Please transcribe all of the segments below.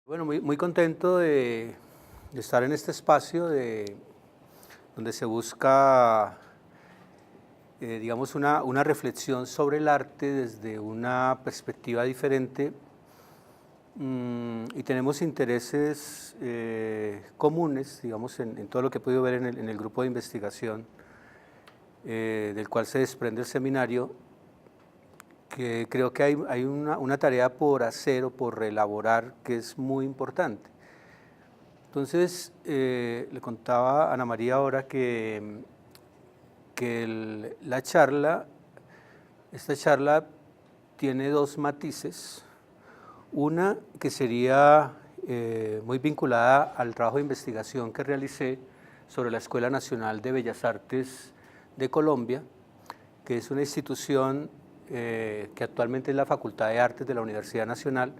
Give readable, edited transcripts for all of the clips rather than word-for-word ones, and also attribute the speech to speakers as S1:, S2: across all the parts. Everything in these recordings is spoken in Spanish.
S1: Bueno, muy contento de estar en este espacio donde se busca, digamos, una reflexión sobre el arte desde una perspectiva diferente, y tenemos intereses comunes, digamos, en todo lo que he podido ver en el grupo de investigación del cual se desprende el seminario, que creo que hay una tarea por hacer o por elaborar que es muy importante. Entonces, le contaba a Ana María ahora que esta charla tiene dos matices. Una que sería muy vinculada al trabajo de investigación que realicé sobre la Escuela Nacional de Bellas Artes de Colombia, que es una institución que actualmente es la Facultad de Artes de la Universidad Nacional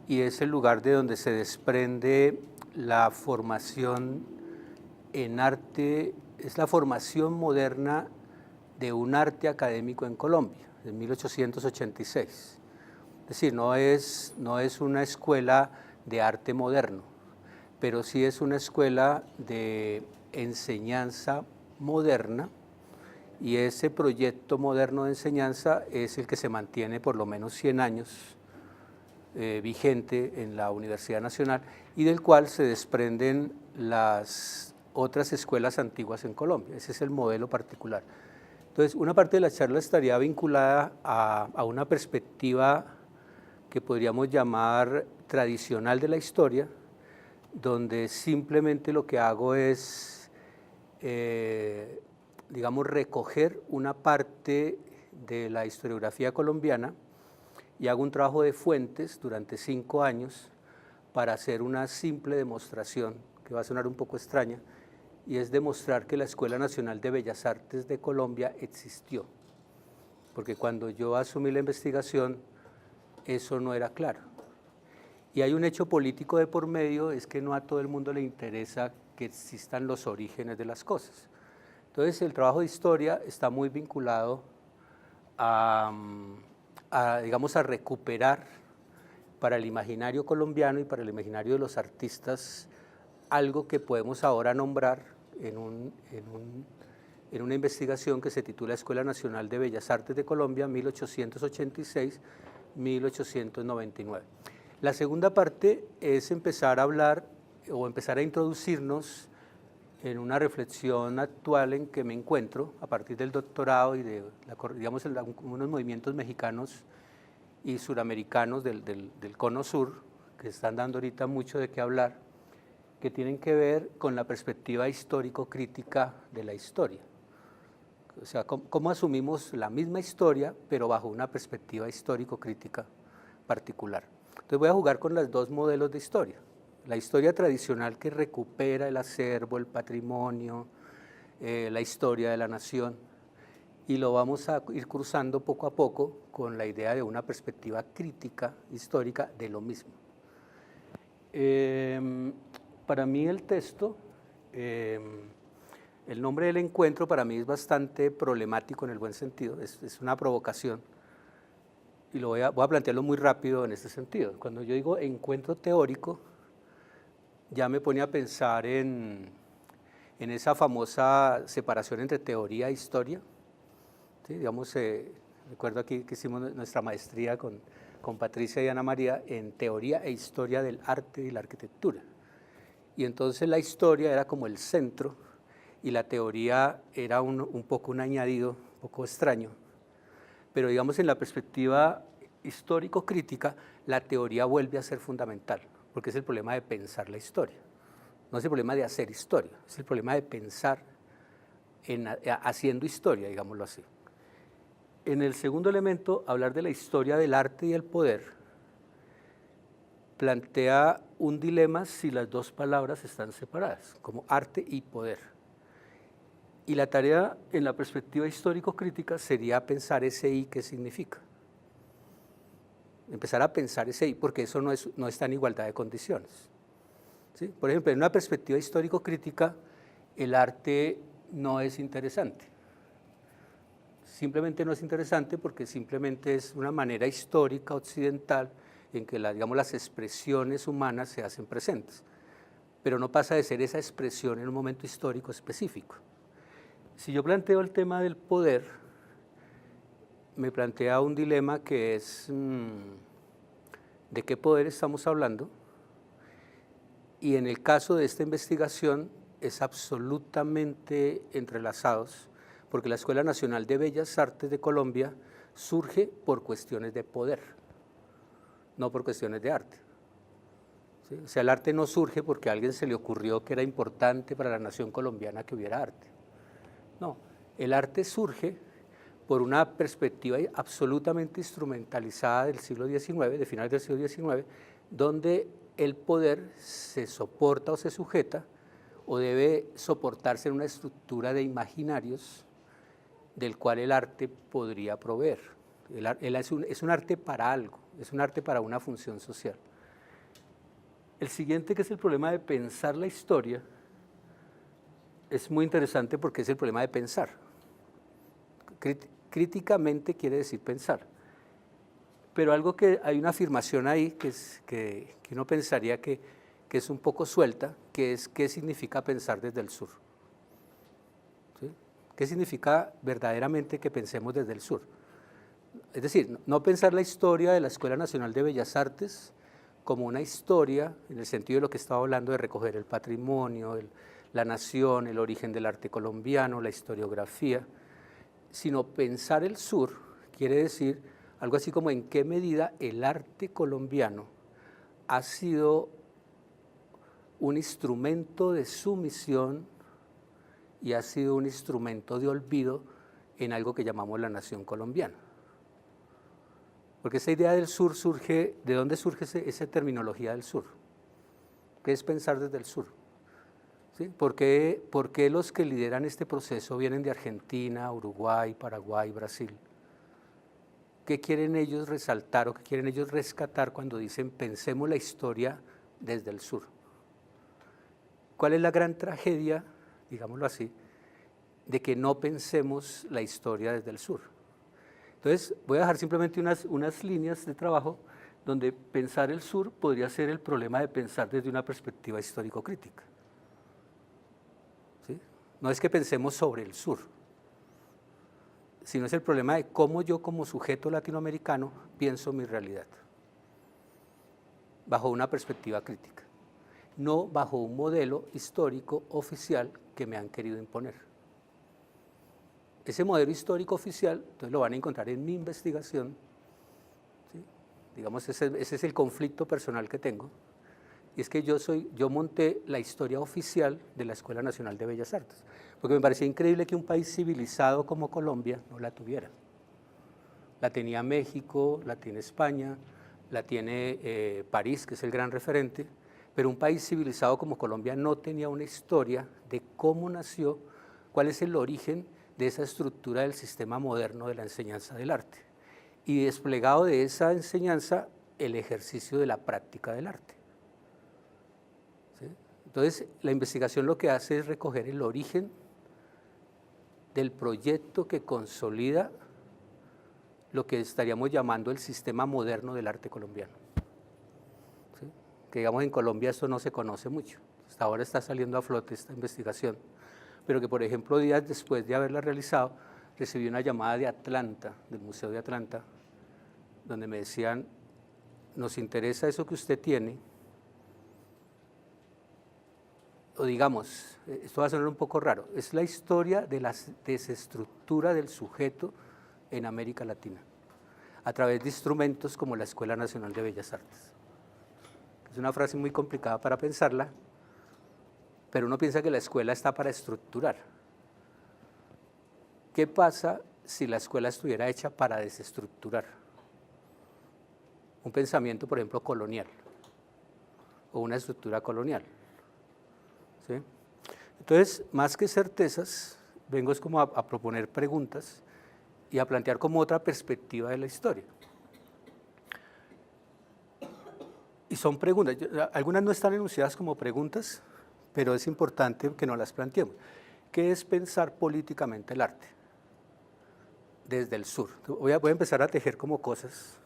S1: y es el lugar de donde se desprende la formación en arte, es la formación moderna de un arte académico en Colombia, en 1886. Es decir, no es una escuela de arte moderno, pero sí es una escuela de enseñanza moderna, y ese proyecto moderno de enseñanza es el que se mantiene por lo menos 100 años vigente en la Universidad Nacional y del cual se desprenden las otras escuelas antiguas en Colombia. Ese es el modelo particular. Entonces, una parte de la charla estaría vinculada a una perspectiva que podríamos llamar tradicional de la historia, donde simplemente lo que hago es, digamos, recoger una parte de la historiografía colombiana y hago un trabajo de fuentes durante 5 años para hacer una simple demostración, que va a sonar un poco extraña, y es demostrar que la Escuela Nacional de Bellas Artes de Colombia existió. Porque cuando yo asumí la investigación, eso no era claro. Y hay un hecho político de por medio, es que no a todo el mundo le interesa que existan los orígenes de las cosas. Entonces, el trabajo de historia está muy vinculado digamos, a recuperar para el imaginario colombiano y para el imaginario de los artistas algo que podemos ahora nombrar en una investigación que se titula Escuela Nacional de Bellas Artes de Colombia, 1886-1899. La segunda parte es empezar a hablar o empezar a introducirnos en una reflexión actual en que me encuentro a partir del doctorado y de, digamos, unos movimientos mexicanos y suramericanos del Cono Sur, que están dando ahorita mucho de qué hablar, que tienen que ver con la perspectiva histórico-crítica de la historia. O sea, cómo asumimos la misma historia, pero bajo una perspectiva histórico-crítica particular. Entonces voy a jugar con los dos modelos de historia. La historia tradicional que recupera el acervo, el patrimonio, la historia de la nación, y lo vamos a ir cruzando poco a poco con la idea de una perspectiva crítica, histórica, de lo mismo. Para mí el texto, el nombre del encuentro para mí es bastante problemático en el buen sentido, es una provocación, y voy a plantearlo muy rápido en este sentido. Cuando yo digo encuentro teórico, ya me pone a pensar en esa famosa separación entre teoría e historia. ¿Sí? Digamos, recuerdo aquí que hicimos nuestra maestría con Patricia y Ana María en teoría e historia del arte y la arquitectura. Y entonces la historia era como el centro y la teoría era un poco un añadido, un poco extraño. Pero digamos, en la perspectiva histórico-crítica, la teoría vuelve a ser fundamental, porque es el problema de pensar la historia. No es el problema de hacer historia, es el problema de pensar haciendo historia, digámoslo así. En el segundo elemento, hablar de la historia del arte y el poder, plantea un dilema si las dos palabras están separadas, como arte y poder. Y la tarea en la perspectiva histórico-crítica sería pensar ese I, ¿qué significa? Empezar a pensar ese I, porque eso no está en igualdad de condiciones. ¿Sí? Por ejemplo, en una perspectiva histórico-crítica, el arte no es interesante. Simplemente no es interesante porque simplemente es una manera histórica occidental en que digamos, las expresiones humanas se hacen presentes, pero no pasa de ser esa expresión en un momento histórico específico. Si yo planteo el tema del poder, me plantea un dilema que es ¿de qué poder estamos hablando? Y en el caso de esta investigación es absolutamente entrelazados, porque la Escuela Nacional de Bellas Artes de Colombia surge por cuestiones de poder, no por cuestiones de arte. ¿Sí? O sea, el arte no surge porque a alguien se le ocurrió que era importante para la nación colombiana que hubiera arte. No, el arte surge por una perspectiva absolutamente instrumentalizada del siglo XIX, de finales del siglo XIX, donde el poder se soporta o se sujeta o debe soportarse en una estructura de imaginarios del cual el arte podría proveer. Es un arte para algo, es un arte para una función social. El siguiente, que es el problema de pensar la historia, es muy interesante porque es el problema de pensar. Críticamente quiere decir pensar, pero algo que hay una afirmación ahí que uno pensaría que es un poco suelta, que es ¿qué significa pensar desde el sur? ¿Sí? ¿Qué significa verdaderamente que pensemos desde el sur? Es decir, no pensar la historia de la Escuela Nacional de Bellas Artes como una historia, en el sentido de lo que estaba hablando de recoger el patrimonio, la nación, el origen del arte colombiano, la historiografía, sino pensar el sur quiere decir algo así como en qué medida el arte colombiano ha sido un instrumento de sumisión y ha sido un instrumento de olvido en algo que llamamos la nación colombiana. Porque esa idea del sur surge, ¿de dónde surge esa terminología del sur? ¿Qué es pensar desde el sur? ¿Sí? ¿Por qué los que lideran este proceso vienen de Argentina, Uruguay, Paraguay, Brasil? ¿Qué quieren ellos resaltar o qué quieren ellos rescatar cuando dicen pensemos la historia desde el sur? ¿Cuál es la gran tragedia, digámoslo así, de que no pensemos la historia desde el sur? Entonces, voy a dejar simplemente unas líneas de trabajo donde pensar el sur podría ser el problema de pensar desde una perspectiva histórico-crítica. ¿Sí? No es que pensemos sobre el sur, sino es el problema de cómo yo como sujeto latinoamericano pienso mi realidad, bajo una perspectiva crítica, no bajo un modelo histórico oficial que me han querido imponer. Ese modelo histórico oficial, entonces lo van a encontrar en mi investigación, ¿sí? Digamos, ese es el conflicto personal que tengo, y es que yo monté la historia oficial de la Escuela Nacional de Bellas Artes, porque me parecía increíble que un país civilizado como Colombia no la tuviera. La tenía México, la tiene España, la tiene París, que es el gran referente, pero un país civilizado como Colombia no tenía una historia de cómo nació, cuál es el origen de esa estructura del sistema moderno de la enseñanza del arte, y desplegado de esa enseñanza el ejercicio de la práctica del arte. ¿Sí? Entonces, la investigación lo que hace es recoger el origen del proyecto que consolida lo que estaríamos llamando el sistema moderno del arte colombiano. ¿Sí? Que digamos en Colombia esto no se conoce mucho, hasta ahora está saliendo a flote esta investigación, pero que por ejemplo días después de haberla realizado, recibí una llamada de Atlanta, del Museo de Atlanta, donde me decían, nos interesa eso que usted tiene, o digamos, esto va a sonar un poco raro, es la historia de la desestructura del sujeto en América Latina, a través de instrumentos como la Escuela Nacional de Bellas Artes. Es una frase muy complicada para pensarla, pero uno piensa que la escuela está para estructurar. ¿Qué pasa si la escuela estuviera hecha para desestructurar? Un pensamiento, por ejemplo, colonial, o una estructura colonial. ¿Sí? Entonces, más que certezas, vengo es como a proponer preguntas y a plantear como otra perspectiva de la historia. Y son preguntas, algunas no están enunciadas como preguntas, pero es importante que nos las planteemos. ¿Qué es pensar políticamente el arte? Desde el sur. Voy a empezar a tejer como cosas.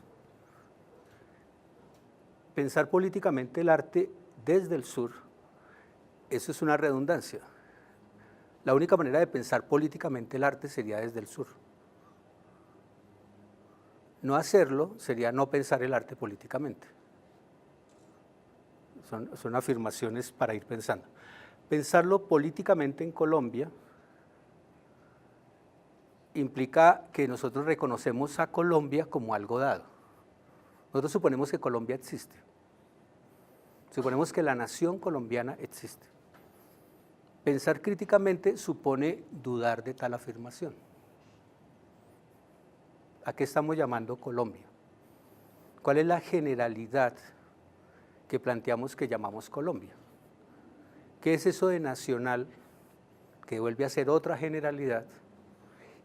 S1: pensar políticamente el arte desde el sur, eso es una redundancia. La única manera de pensar políticamente el arte sería desde el sur. No hacerlo sería no pensar el arte políticamente. Son afirmaciones para ir pensando. Pensarlo políticamente en Colombia implica que nosotros reconocemos a Colombia como algo dado. Nosotros suponemos que Colombia existe. Suponemos que la nación colombiana existe. Pensar críticamente supone dudar de tal afirmación. ¿A qué estamos llamando Colombia? ¿Cuál es la generalidad que planteamos que llamamos Colombia? ¿Qué es eso de nacional que vuelve a ser otra generalidad?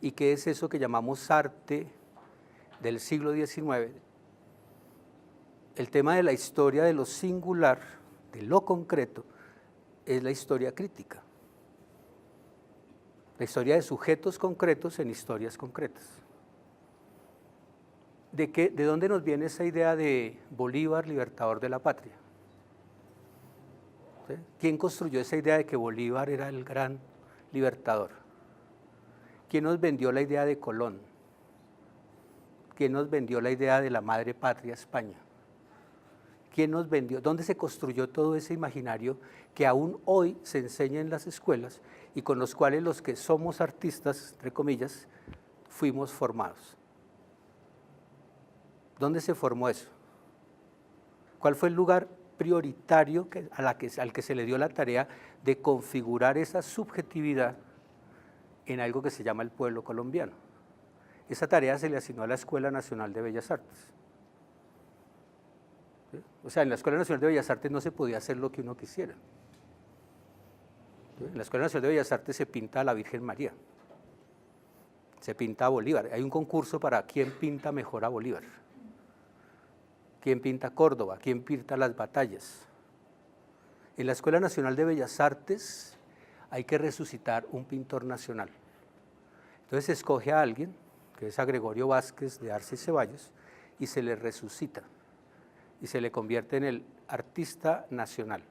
S1: ¿Y qué es eso que llamamos arte del siglo XIX? El tema de la historia de lo singular, de lo concreto, es la historia crítica. La historia de sujetos concretos en historias concretas. ¿De dónde nos viene esa idea de Bolívar, libertador de la patria? ¿Sí? ¿Quién construyó esa idea de que Bolívar era el gran libertador? ¿Quién nos vendió la idea de Colón? ¿Quién nos vendió la idea de la madre patria España? ¿Quién nos vendió? ¿Dónde se construyó todo ese imaginario que aún hoy se enseña en las escuelas y con los cuales los que somos artistas, entre comillas, fuimos formados? ¿Dónde se formó eso? ¿Cuál fue el lugar prioritario al que se le dio la tarea de configurar esa subjetividad en algo que se llama el pueblo colombiano? Esa tarea se le asignó a la Escuela Nacional de Bellas Artes. ¿Sí? O sea, en la Escuela Nacional de Bellas Artes no se podía hacer lo que uno quisiera. ¿Sí? En la Escuela Nacional de Bellas Artes se pinta a la Virgen María, se pinta a Bolívar. Hay un concurso para quién pinta mejor a Bolívar. ¿Quién pinta Córdoba? ¿Quién pinta las batallas? En la Escuela Nacional de Bellas Artes hay que resucitar un pintor nacional. Entonces se escoge a alguien, que es a Gregorio Vázquez de Arce y Ceballos, y se le resucita, y se le convierte en el artista nacional.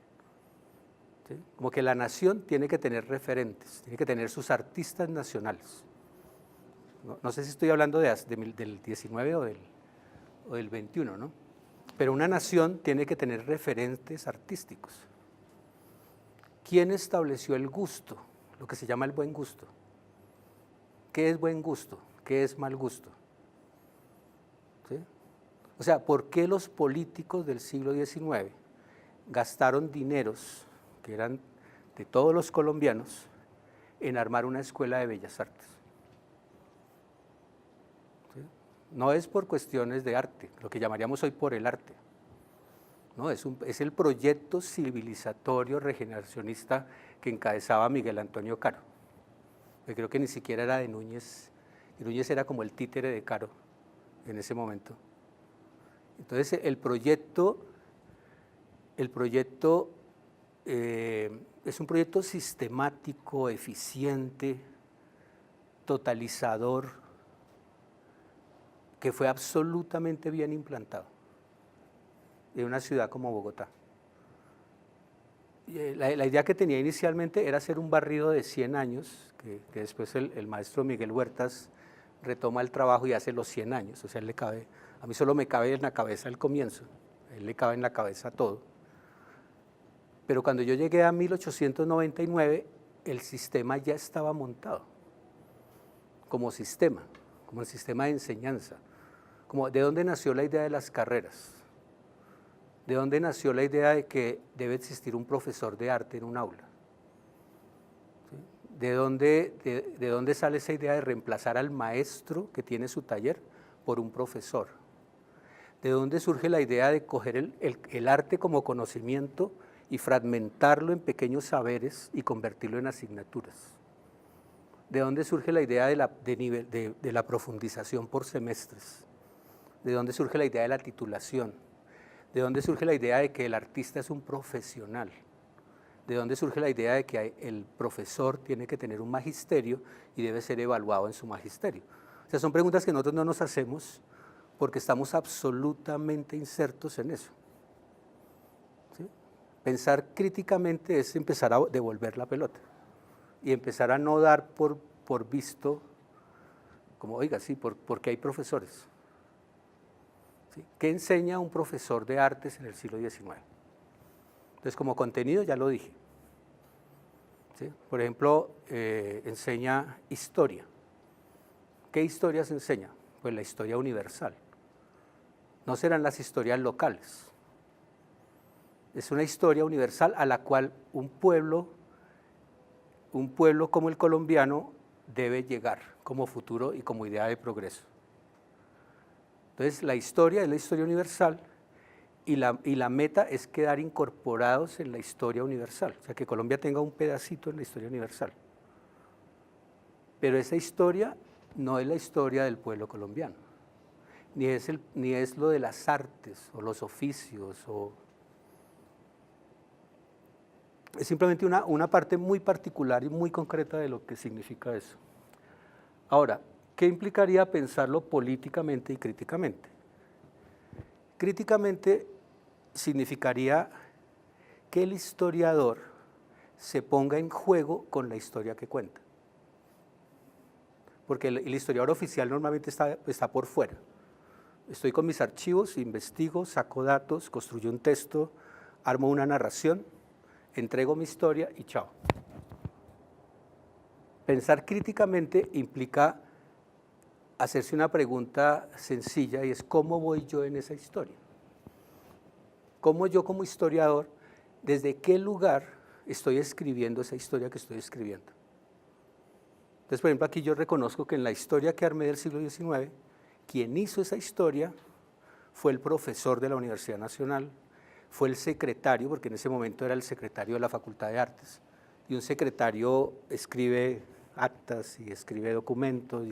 S1: ¿Sí? Como que la nación tiene que tener referentes, tiene que tener sus artistas nacionales. No sé si estoy hablando del 19 o del 21, ¿no? Pero una nación tiene que tener referentes artísticos. ¿Quién estableció el gusto? Lo que se llama el buen gusto. ¿Qué es buen gusto? ¿Qué es mal gusto? ¿Sí? O sea, ¿por qué los políticos del siglo XIX gastaron dineros, que eran de todos los colombianos, en armar una escuela de bellas artes? No es por cuestiones de arte, lo que llamaríamos hoy por el arte. No, es el proyecto civilizatorio regeneracionista que encabezaba Miguel Antonio Caro. Yo creo que ni siquiera era de Núñez, y Núñez era como el títere de Caro en ese momento. Entonces el proyecto es un proyecto sistemático, eficiente, totalizador, que fue absolutamente bien implantado en una ciudad como Bogotá. La idea que tenía inicialmente era hacer un barrido de 100 años, que después el maestro Miguel Huertas retoma el trabajo y hace los 100 años, o sea, a mí solo me cabe en la cabeza el comienzo, a él le cabe en la cabeza todo. Pero cuando yo llegué a 1899, el sistema ya estaba montado, como sistema de enseñanza. Como ¿de dónde nació la idea de las carreras? ¿De dónde nació la idea de que debe existir un profesor de arte en un aula? ¿Sí? ¿De dónde sale esa idea de reemplazar al maestro que tiene su taller por un profesor? ¿De dónde surge la idea de coger el arte como conocimiento y fragmentarlo en pequeños saberes y convertirlo en asignaturas? ¿De dónde surge la idea de la profundización por semestres? ¿De dónde surge la idea de la titulación? ¿De dónde surge la idea de que el artista es un profesional? ¿De dónde surge la idea de que el profesor tiene que tener un magisterio y debe ser evaluado en su magisterio? O sea, son preguntas que nosotros no nos hacemos porque estamos absolutamente insertos en eso. Pensar críticamente es empezar a devolver la pelota y empezar a no dar por visto, como oiga, sí, porque hay profesores. ¿Sí? ¿Qué enseña un profesor de artes en el siglo XIX? Entonces, como contenido ya lo dije. ¿Sí? Por ejemplo, enseña historia. ¿Qué historia se enseña? Pues la historia universal. No serán las historias locales. Es una historia universal a la cual un pueblo como el colombiano debe llegar como futuro y como idea de progreso. Entonces, la historia es la historia universal y la meta es quedar incorporados en la historia universal, o sea, que Colombia tenga un pedacito en la historia universal. Pero esa historia no es la historia del pueblo colombiano, ni es lo de las artes o los oficios, es simplemente una parte muy particular y muy concreta de lo que significa eso. Ahora, ¿qué implicaría pensarlo políticamente y críticamente? Críticamente significaría que el historiador se ponga en juego con la historia que cuenta. Porque el historiador oficial normalmente está por fuera. Estoy con mis archivos, investigo, saco datos, construyo un texto, armo una narración, entrego mi historia y chao. Pensar críticamente implica hacerse una pregunta sencilla y es ¿cómo voy yo en esa historia? ¿Cómo yo como historiador, desde qué lugar estoy escribiendo esa historia que estoy escribiendo? Entonces, por ejemplo, aquí yo reconozco que en la historia que armé del siglo XIX, quien hizo esa historia fue el profesor de la Universidad Nacional, fue el secretario, porque en ese momento era el secretario de la Facultad de Artes, y un secretario escribe actas y escribe documentos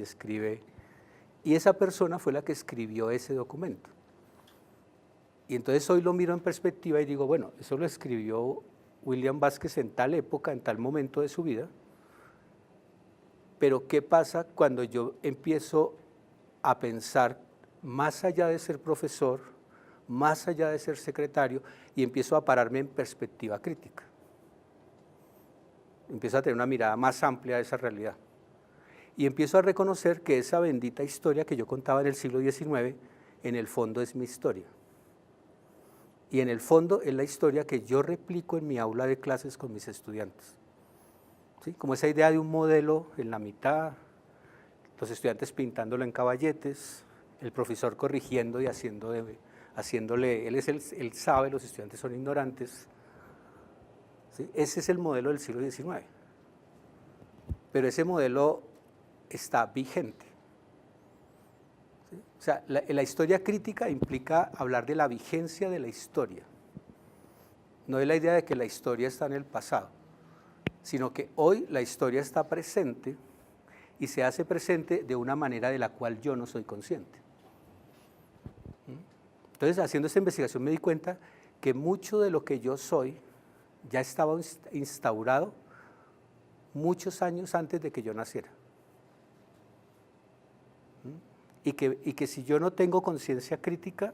S1: y esa persona fue la que escribió ese documento. Y entonces hoy lo miro en perspectiva y digo, bueno, eso lo escribió William Vázquez en tal época, en tal momento de su vida, pero ¿qué pasa cuando yo empiezo a pensar más allá de ser profesor, más allá de ser secretario, y empiezo a pararme en perspectiva crítica? Empiezo a tener una mirada más amplia de esa realidad. Y empiezo a reconocer que esa bendita historia que yo contaba en el siglo XIX, en el fondo es mi historia. Y en el fondo es la historia que yo replico en mi aula de clases con mis estudiantes. ¿Sí? Como esa idea de un modelo en la mitad, los estudiantes pintándolo en caballetes, el profesor corrigiendo y haciéndole, él sabe, los estudiantes son ignorantes. ¿Sí? Ese es el modelo del siglo XIX. Pero ese modelo está vigente. ¿Sí? O sea, la historia crítica implica hablar de la vigencia de la historia. No es la idea de que la historia está en el pasado, sino que hoy la historia está presente y se hace presente de una manera de la cual yo no soy consciente. Entonces, haciendo esta investigación me di cuenta que mucho de lo que yo soy ya estaba instaurado muchos años antes de que yo naciera. Y que si yo no tengo conciencia crítica,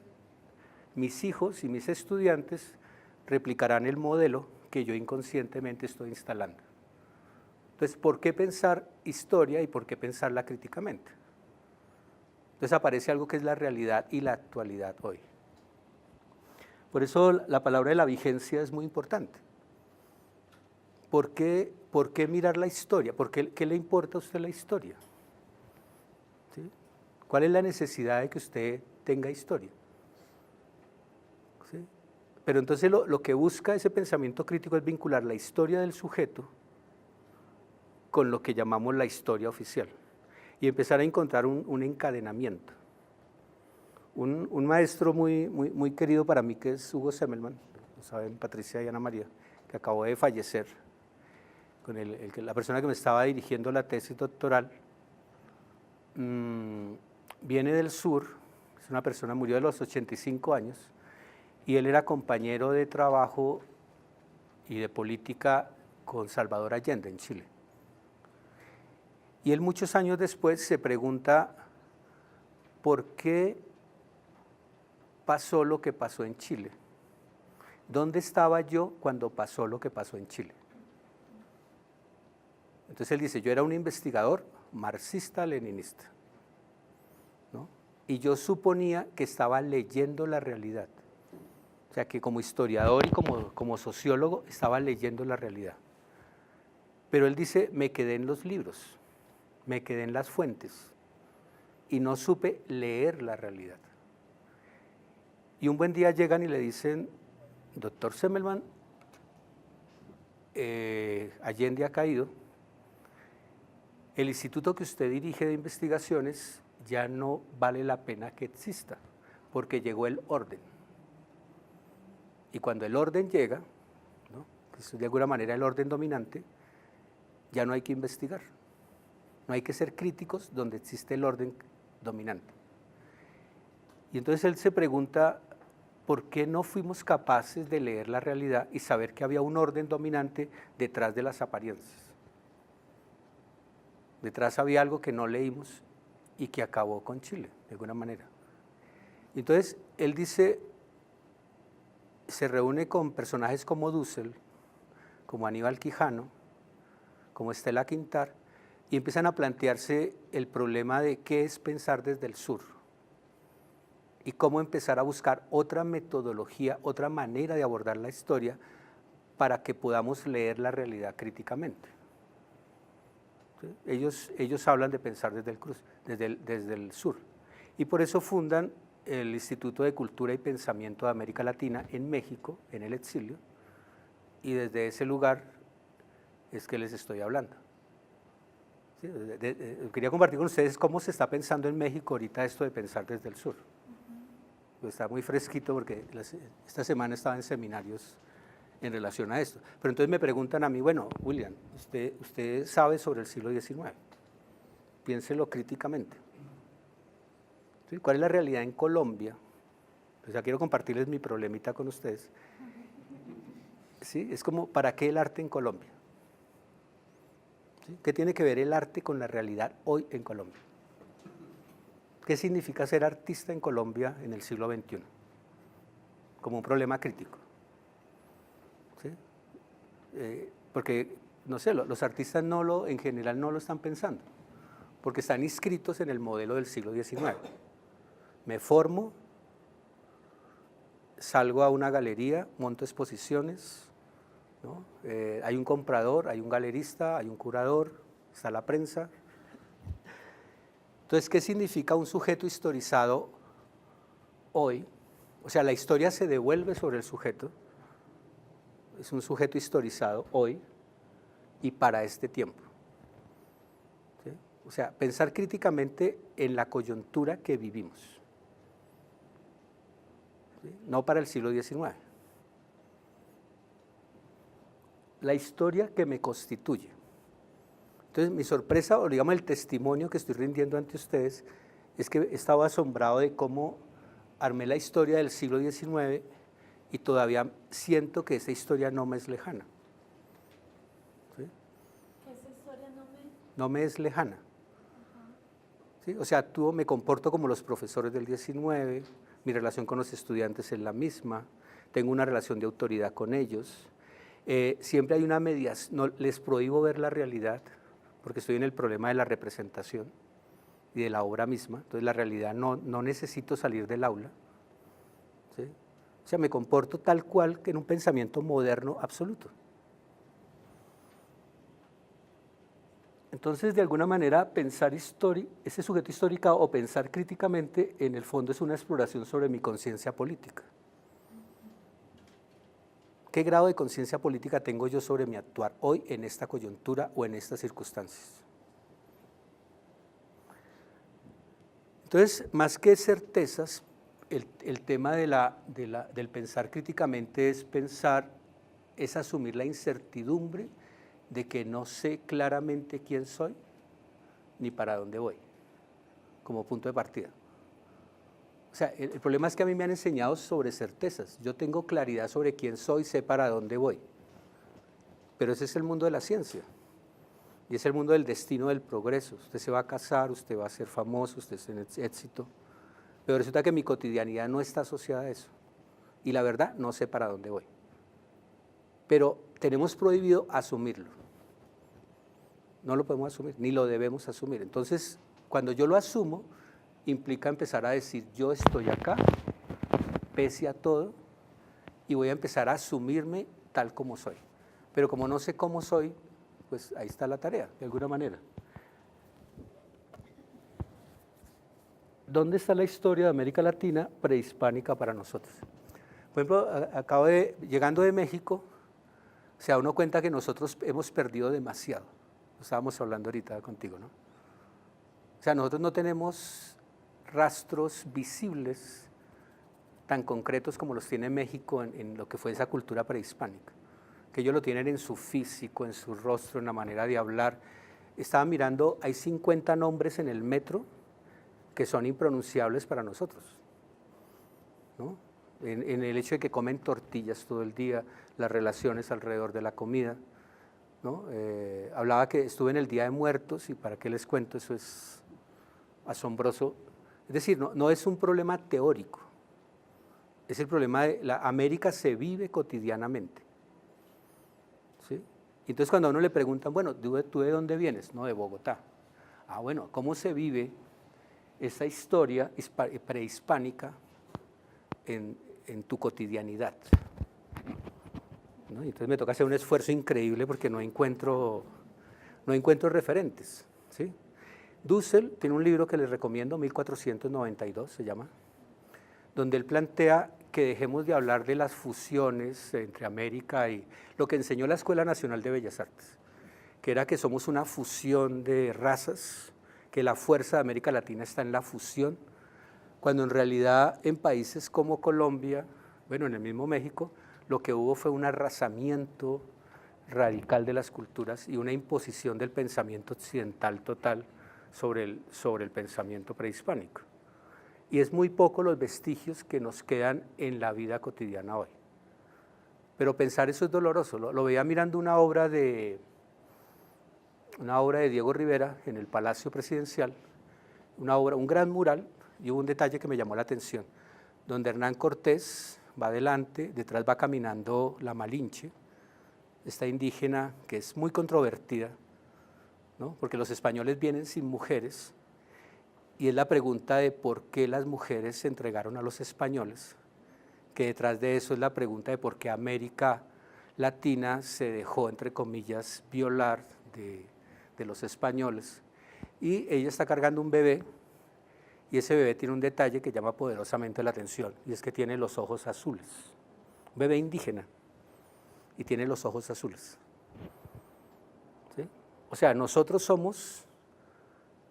S1: mis hijos y mis estudiantes replicarán el modelo que yo inconscientemente estoy instalando. Entonces, ¿por qué pensar historia y por qué pensarla críticamente? Entonces aparece algo que es la realidad y la actualidad hoy. Por eso la palabra de la vigencia es muy importante. ¿Por qué mirar la historia? ¿Qué le importa a usted la historia? ¿Sí? ¿Cuál es la necesidad de que usted tenga historia? ¿Sí? Pero entonces lo que busca ese pensamiento crítico es vincular la historia del sujeto con lo que llamamos la historia oficial y empezar a encontrar un encadenamiento. Un maestro muy querido para mí, que es Hugo Semmelmann, lo saben Patricia y Ana María, que acabó de fallecer, con la persona que me estaba dirigiendo la tesis doctoral, viene del sur, es una persona, murió a los 85 años, y él era compañero de trabajo y de política con Salvador Allende en Chile. Y él muchos años después se pregunta por qué pasó lo que pasó en Chile. ¿dónde estaba yo cuando pasó lo que pasó en Chile? Entonces él dice, yo era un investigador marxista-leninista, ¿no? Y yo suponía que estaba leyendo la realidad. O sea, que como historiador y como sociólogo estaba leyendo la realidad. Pero él dice, me quedé en los libros, me quedé en las fuentes y no supe leer la realidad. Y un buen día llegan y le dicen, doctor Semmelman, Allende ha caído, el instituto que usted dirige de investigaciones ya no vale la pena que exista, porque llegó el orden. Y cuando el orden llega, ¿no?, que es de alguna manera el orden dominante, ya no hay que investigar. No hay que ser críticos donde existe el orden dominante. Y entonces él se pregunta, ¿por qué no fuimos capaces de leer la realidad y saber que había un orden dominante detrás de las apariencias? Detrás había algo que no leímos y que acabó con Chile, de alguna manera. Entonces, él dice, se reúne con personajes como Dussel, como Aníbal Quijano, como Estela Quintar, y empiezan a plantearse el problema de qué es pensar desde el sur y cómo empezar a buscar otra metodología, otra manera de abordar la historia para que podamos leer la realidad críticamente. ¿Sí? Ellos hablan de pensar desde el sur, y por eso fundan el Instituto de Cultura y Pensamiento de América Latina en México, en el exilio, y desde ese lugar es que les estoy hablando. ¿Sí? Quería compartir con ustedes cómo se está pensando en México ahorita esto de pensar desde el sur. Pues está muy fresquito porque esta semana estaba en seminarios en relación a esto. Pero entonces me preguntan a mí, bueno, William, usted sabe sobre el siglo XIX, piénselo críticamente. ¿Sí? ¿Cuál es la realidad en Colombia? Pues ya quiero compartirles mi problemita con ustedes. ¿Sí? Es como, ¿para qué el arte en Colombia? ¿Sí? ¿Qué tiene que ver el arte con la realidad hoy en Colombia? ¿Qué significa ser artista en Colombia en el siglo XXI? Como un problema crítico. ¿Sí? Porque, no sé, los artistas en general no lo están pensando, porque están inscritos en el modelo del siglo XIX. Me formo, salgo a una galería, monto exposiciones, ¿no? Hay un comprador, hay un galerista, hay un curador, está la prensa. Entonces, ¿qué significa un sujeto historizado hoy? O sea, la historia se devuelve sobre el sujeto, es un sujeto historizado hoy y para este tiempo. ¿Sí? O sea, pensar críticamente en la coyuntura que vivimos, ¿sí? No para el siglo XIX. La historia que me constituye. Entonces, mi sorpresa, o digamos el testimonio que estoy rindiendo ante ustedes, es que estaba asombrado de cómo armé la historia del siglo XIX y todavía siento que esa historia no me es lejana. ¿Sí?
S2: ¿Esa historia
S1: no me es lejana? ¿Sí? O sea, me comporto como los profesores del XIX, mi relación con los estudiantes es la misma, tengo una relación de autoridad con ellos, siempre hay una mediación, no, les prohíbo ver la realidad, porque estoy en el problema de la representación y de la obra misma, entonces la realidad no necesito salir del aula. ¿Sí? O sea, me comporto tal cual que en un pensamiento moderno absoluto. Entonces, de alguna manera, pensar ese sujeto histórico o pensar críticamente, en el fondo es una exploración sobre mi conciencia política. ¿Qué grado de conciencia política tengo yo sobre mi actuar hoy en esta coyuntura o en estas circunstancias? Entonces, más que certezas, el tema del pensar críticamente es asumir la incertidumbre de que no sé claramente quién soy ni para dónde voy, como punto de partida. O sea, el problema es que a mí me han enseñado sobre certezas. Yo tengo claridad sobre quién soy, sé para dónde voy. Pero ese es el mundo de la ciencia. Y es el mundo del destino del progreso. Usted se va a casar, usted va a ser famoso, usted tiene éxito. Pero resulta que mi cotidianidad no está asociada a eso. Y la verdad, no sé para dónde voy. pero tenemos prohibido asumirlo. No lo podemos asumir, ni lo debemos asumir. Entonces, cuando yo lo asumo, implica empezar a decir, yo estoy acá, pese a todo, y voy a empezar a asumirme tal como soy. Pero como no sé cómo soy, pues ahí está la tarea, de alguna manera. ¿Dónde está la historia de América Latina prehispánica para nosotros? Por ejemplo, llegando de México, se da uno cuenta que nosotros hemos perdido demasiado. Lo estábamos hablando ahorita contigo, ¿no? O sea, nosotros no tenemos rastros visibles tan concretos como los tiene México en lo que fue esa cultura prehispánica, que ellos lo tienen en su físico, en su rostro, en la manera de hablar. Estaba mirando, hay 50 nombres en el metro que son impronunciables para nosotros, ¿no? En el hecho de que comen tortillas todo el día, las relaciones alrededor de la comida, ¿no? Hablaba que estuve en el Día de Muertos y para qué les cuento, eso es asombroso. Es decir, no es un problema teórico, es el problema de la América se vive cotidianamente, ¿sí? Entonces cuando a uno le preguntan, bueno, ¿tú de dónde vienes? No, de Bogotá. Ah, bueno, ¿cómo se vive esa historia prehispánica en tu cotidianidad? ¿No? Entonces me toca hacer un esfuerzo increíble porque no encuentro referentes, ¿sí? Dussel tiene un libro que les recomiendo, 1492 se llama, donde él plantea que dejemos de hablar de las fusiones entre América y lo que enseñó la Escuela Nacional de Bellas Artes, que era que somos una fusión de razas, que la fuerza de América Latina está en la fusión, cuando en realidad en países como Colombia, bueno, en el mismo México, lo que hubo fue un arrasamiento radical de las culturas y una imposición del pensamiento occidental total sobre el pensamiento prehispánico. Y es muy poco los vestigios que nos quedan en la vida cotidiana hoy. Pero pensar eso es doloroso. Lo veía mirando una obra de Diego Rivera en el Palacio Presidencial, un gran mural, y hubo un detalle que me llamó la atención, donde Hernán Cortés va adelante, detrás va caminando la Malinche, esta indígena que es muy controvertida, ¿no? Porque los españoles vienen sin mujeres, y es la pregunta de por qué las mujeres se entregaron a los españoles, que detrás de eso es la pregunta de por qué América Latina se dejó, entre comillas, violar de los españoles. Y ella está cargando un bebé, y ese bebé tiene un detalle que llama poderosamente la atención, y es que tiene los ojos azules. Un bebé indígena, y tiene los ojos azules. ¿Sí? O sea, nosotros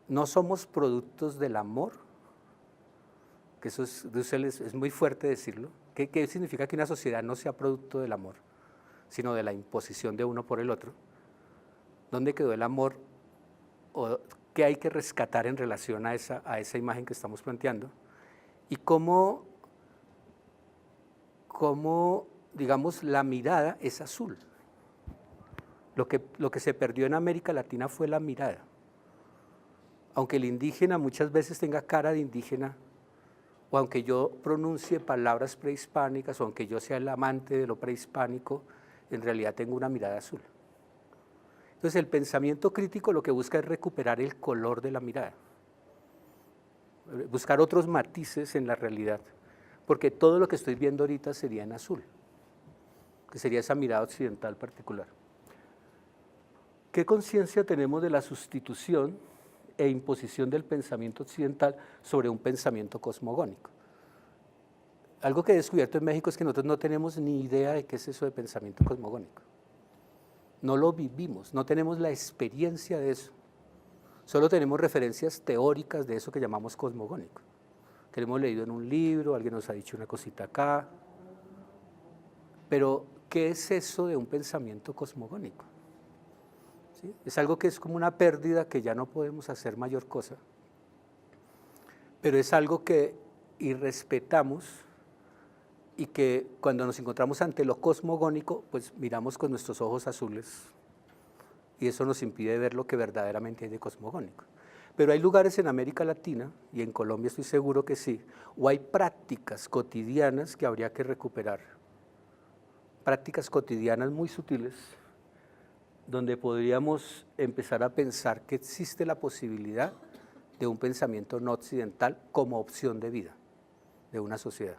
S1: no somos productos del amor, que eso es muy fuerte decirlo. ¿Qué significa que una sociedad no sea producto del amor, sino de la imposición de uno por el otro? ¿Dónde quedó el amor? ¿O qué hay que rescatar en relación a esa imagen que estamos planteando? Y cómo, digamos, la mirada es azul. Lo que se perdió en América Latina fue la mirada. Aunque el indígena muchas veces tenga cara de indígena, o aunque yo pronuncie palabras prehispánicas, o aunque yo sea el amante de lo prehispánico, en realidad tengo una mirada azul. Entonces el pensamiento crítico lo que busca es recuperar el color de la mirada, buscar otros matices en la realidad, porque todo lo que estoy viendo ahorita sería en azul, que sería esa mirada occidental particular. ¿Qué conciencia tenemos de la sustitución e imposición del pensamiento occidental sobre un pensamiento cosmogónico? Algo que he descubierto en México es que nosotros no tenemos ni idea de qué es eso de pensamiento cosmogónico. No lo vivimos, no tenemos la experiencia de eso. Solo tenemos referencias teóricas de eso que llamamos cosmogónico, que lo hemos leído en un libro, alguien nos ha dicho una cosita acá. Pero, ¿qué es eso de un pensamiento cosmogónico? ¿Sí? Es algo que es como una pérdida que ya no podemos hacer mayor cosa, pero es algo que irrespetamos y que cuando nos encontramos ante lo cosmogónico, pues miramos con nuestros ojos azules y eso nos impide ver lo que verdaderamente hay de cosmogónico. Pero hay lugares en América Latina, y en Colombia estoy seguro que sí, o hay prácticas cotidianas que habría que recuperar prácticas cotidianas muy sutiles, donde podríamos empezar a pensar que existe la posibilidad de un pensamiento no occidental como opción de vida de una sociedad.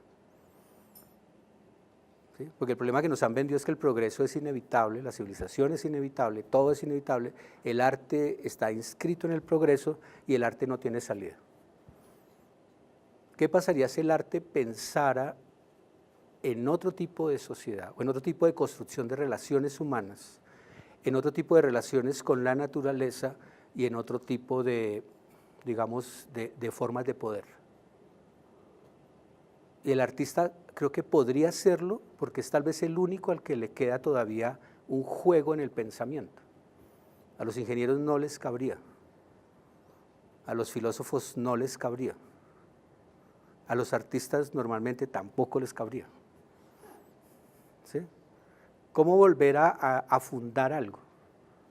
S1: ¿Sí? Porque el problema que nos han vendido es que el progreso es inevitable, la civilización es inevitable, todo es inevitable, el arte está inscrito en el progreso y el arte no tiene salida. ¿Qué pasaría si el arte pensara en otro tipo de sociedad o en otro tipo de construcción de relaciones humanas, en otro tipo de relaciones con la naturaleza y en otro tipo de, digamos, de formas de poder? Y el artista creo que podría hacerlo porque es tal vez el único al que le queda todavía un juego en el pensamiento. A los ingenieros no les cabría, a los filósofos no les cabría, a los artistas normalmente tampoco les cabría. ¿Sí? ¿Cómo volver a fundar algo,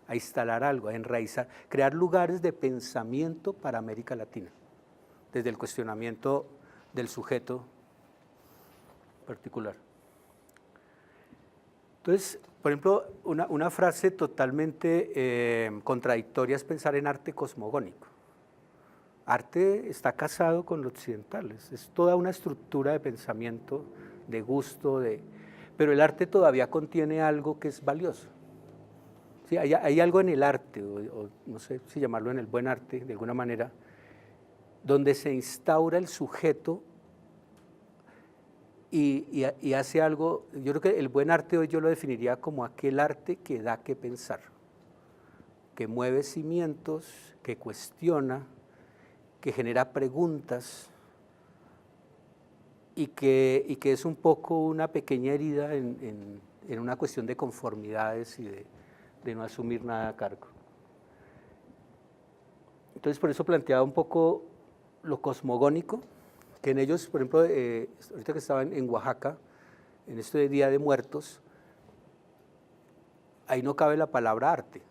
S1: a instalar algo, a enraizar, crear lugares de pensamiento para América Latina, desde el cuestionamiento del sujeto particular? Entonces, por ejemplo, una frase totalmente contradictoria es pensar en arte cosmogónico. Arte está casado con lo occidental, es toda una estructura de pensamiento, de gusto, pero el arte todavía contiene algo que es valioso. Sí, hay algo en el arte, o no sé si llamarlo en el buen arte, de alguna manera, donde se instaura el sujeto y hace algo. Yo creo que el buen arte hoy yo lo definiría como aquel arte que da que pensar, que mueve cimientos, que cuestiona, que genera preguntas y que es un poco una pequeña herida en una cuestión de conformidades y de no asumir nada a cargo. Entonces por eso planteaba un poco lo cosmogónico, que en ellos, por ejemplo, ahorita que estaba en Oaxaca, en este Día de Muertos, ahí no cabe la palabra arte,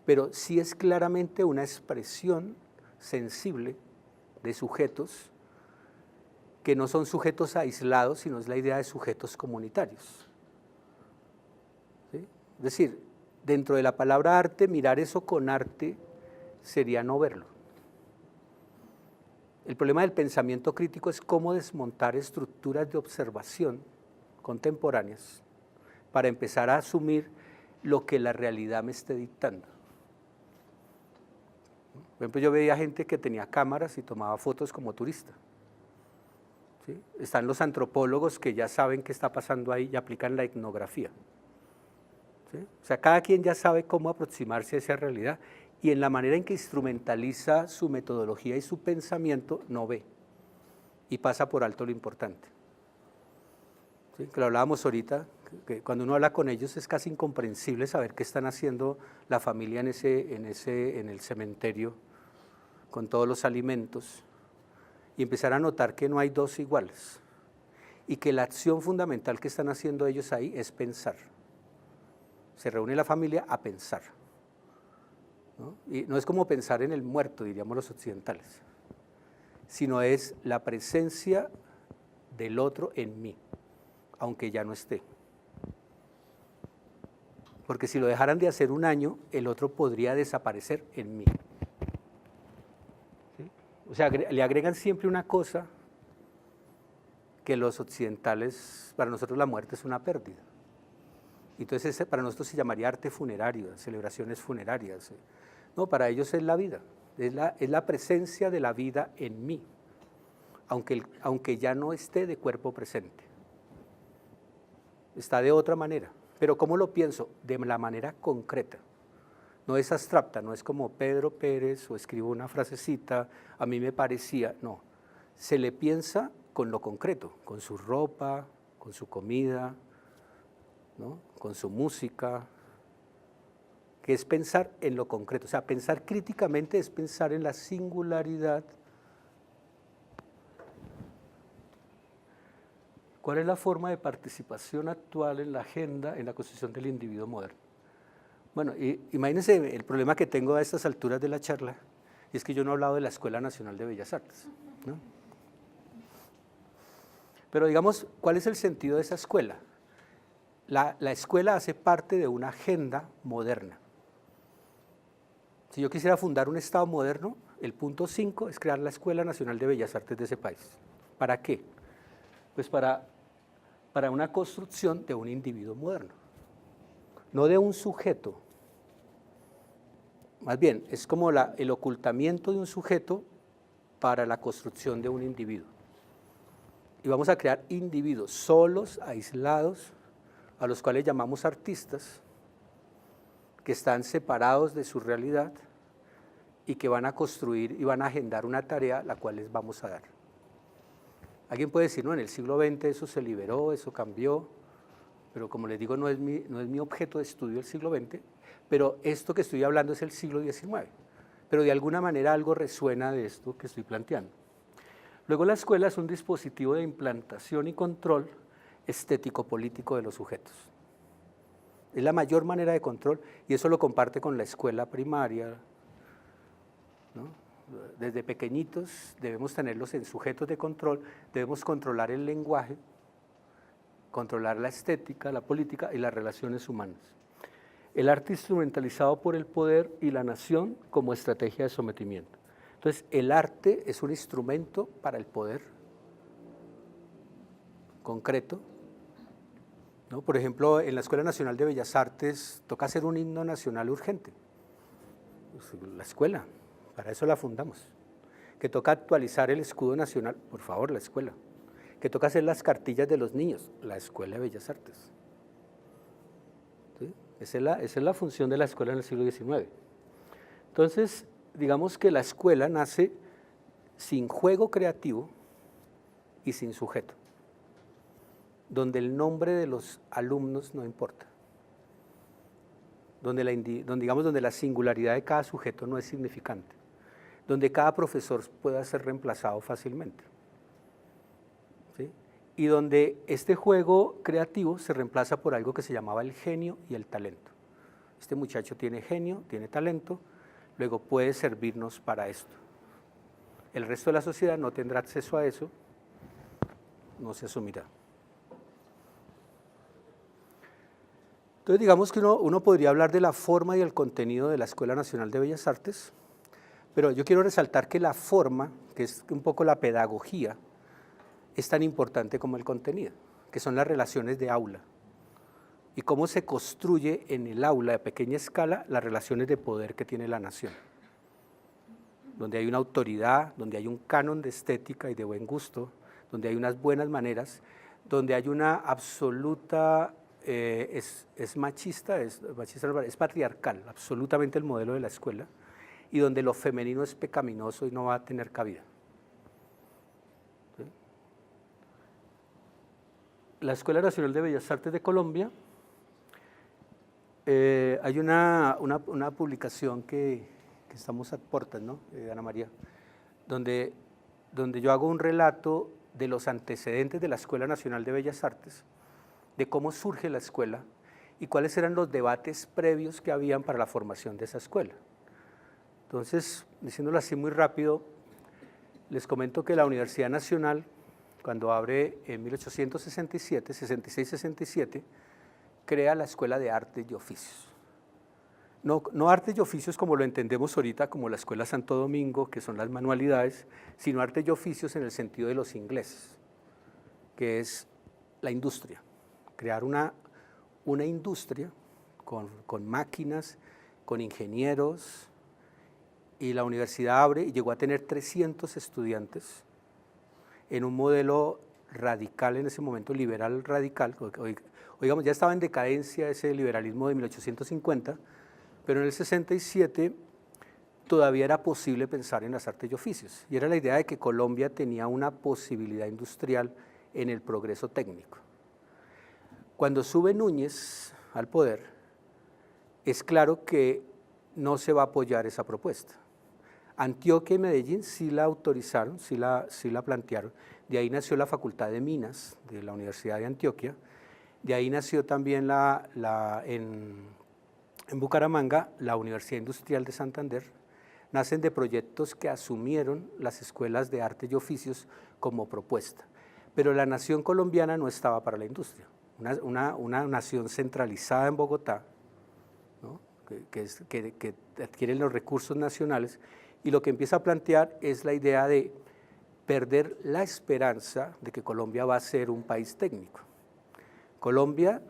S1: pero sí es claramente una expresión sensible de sujetos que no son sujetos aislados, sino es la idea de sujetos comunitarios. ¿Sí? Es decir, dentro de la palabra arte, mirar eso con arte sería no verlo. El problema del pensamiento crítico es cómo desmontar estructuras de observación contemporáneas para empezar a asumir lo que la realidad me esté dictando. Por ejemplo, yo veía gente que tenía cámaras y tomaba fotos como turista. ¿Sí? Están los antropólogos que ya saben qué está pasando ahí y aplican la etnografía. ¿Sí? O sea, cada quien ya sabe cómo aproximarse a esa realidad y en la manera en que instrumentaliza su metodología y su pensamiento no ve y pasa por alto lo importante. ¿Sí? Que lo hablábamos ahorita, que cuando uno habla con ellos es casi incomprensible saber qué están haciendo la familia en el cementerio con todos los alimentos y empezar a notar que no hay dos iguales y que la acción fundamental que están haciendo ellos ahí es pensar. Se reúne la familia a pensar, ¿no? Y no es como pensar en el muerto, diríamos los occidentales, sino es la presencia del otro en mí, aunque ya no esté. Porque si lo dejaran de hacer un año, el otro podría desaparecer en mí. ¿Sí? O sea, le agregan siempre una cosa que los occidentales, para nosotros la muerte es una pérdida. Entonces para nosotros se llamaría arte funerario, celebraciones funerarias. No, para ellos es la vida, es la presencia de la vida en mí, aunque ya no esté de cuerpo presente. Está de otra manera, pero ¿cómo lo pienso? De la manera concreta. No es abstracta, no es como Pedro Pérez o escribo una frasecita, a mí me parecía, no. Se le piensa con lo concreto, con su ropa, con su comida, ¿no? Con su música, que es pensar en lo concreto. O sea, pensar críticamente es pensar en la singularidad. ¿Cuál es la forma de participación actual en la agenda, en la construcción del individuo moderno? Bueno, imagínense el problema que tengo a estas alturas de la charla, y es que yo no he hablado de la Escuela Nacional de Bellas Artes, ¿no? Pero digamos, ¿cuál es el sentido de esa escuela? la escuela hace parte de una agenda moderna. Si yo quisiera fundar un Estado moderno, el punto 5 es crear la Escuela Nacional de Bellas Artes de ese país. ¿Para qué? Pues para una construcción de un individuo moderno, no de un sujeto. Más bien, es como el ocultamiento de un sujeto para la construcción de un individuo. Y vamos a crear individuos solos, aislados, a los cuales llamamos artistas, que están separados de su realidad y que van a construir y van a agendar una tarea la cual les vamos a dar. Alguien puede decir, no, en el siglo XX eso se liberó, eso cambió, pero como les digo, no es mi objeto de estudio el siglo XX, pero esto que estoy hablando es el siglo XIX, pero de alguna manera algo resuena de esto que estoy planteando. Luego la escuela es un dispositivo de implantación y control estético-político de los sujetos. Es la mayor manera de control y eso lo comparte con la escuela primaria, ¿no? Desde pequeñitos debemos tenerlos en sujetos de control, debemos controlar el lenguaje, controlar la estética, la política y las relaciones humanas. El arte instrumentalizado por el poder y la nación como estrategia de sometimiento. Entonces, el arte es un instrumento para el poder concreto, ¿no? Por ejemplo, en la Escuela Nacional de Bellas Artes toca hacer un himno nacional urgente. Pues, la escuela, para eso la fundamos. Que toca actualizar el escudo nacional, por favor, la escuela. Que toca hacer las cartillas de los niños, la Escuela de Bellas Artes. ¿Sí? Esa es la función de la escuela en el siglo XIX. Entonces, digamos que la escuela nace sin juego creativo y sin sujeto, donde el nombre de los alumnos no importa, donde la singularidad de cada sujeto no es significante, donde cada profesor pueda ser reemplazado fácilmente, ¿sí? Y donde este juego creativo se reemplaza por algo que se llamaba el genio y el talento. Este muchacho tiene genio, tiene talento, luego puede servirnos para esto. El resto de la sociedad no tendrá acceso a eso, no se asumirá. Entonces digamos que uno podría hablar de la forma y el contenido de la Escuela Nacional de Bellas Artes, pero yo quiero resaltar que la forma, que es un poco la pedagogía, es tan importante como el contenido, que son las relaciones de aula, y cómo se construye en el aula a pequeña escala las relaciones de poder que tiene la nación, donde hay una autoridad, donde hay un canon de estética y de buen gusto, donde hay unas buenas maneras, donde hay una absoluta, es machista, es patriarcal, absolutamente el modelo de la escuela, y donde lo femenino es pecaminoso y no va a tener cabida. ¿Sí? La Escuela Nacional de Bellas Artes de Colombia, hay una publicación que estamos a puertas, ¿no? Ana María, donde yo hago un relato de los antecedentes de la Escuela Nacional de Bellas Artes, de cómo surge la escuela y cuáles eran los debates previos que habían para la formación de esa escuela. Entonces, diciéndolo así muy rápido, les comento que la Universidad Nacional, cuando abre en 1867, 66-67, crea la Escuela de Artes y Oficios. No artes y oficios como lo entendemos ahorita, como la Escuela Santo Domingo, que son las manualidades, sino artes y oficios en el sentido de los ingleses, que es la industria. Crear una industria con máquinas, con ingenieros, y la universidad abre y llegó a tener 300 estudiantes en un modelo radical en ese momento, liberal radical. Oigamos, ya estaba en decadencia ese liberalismo de 1850, pero en el 67 todavía era posible pensar en las artes y oficios, y era la idea de que Colombia tenía una posibilidad industrial en el progreso técnico. Cuando sube Núñez al poder, es claro que no se va a apoyar esa propuesta. Antioquia y Medellín sí la autorizaron, sí la plantearon. De ahí nació la Facultad de Minas de la Universidad de Antioquia. De ahí nació también en Bucaramanga la Universidad Industrial de Santander. Nacen de proyectos que asumieron las escuelas de arte y oficios como propuesta. Pero la nación colombiana no estaba para la industria. una nación centralizada en Bogotá, ¿no? que adquiere los recursos nacionales, y lo que empieza a plantear es la idea de perder la esperanza de que Colombia va a ser un país técnico. Colombia,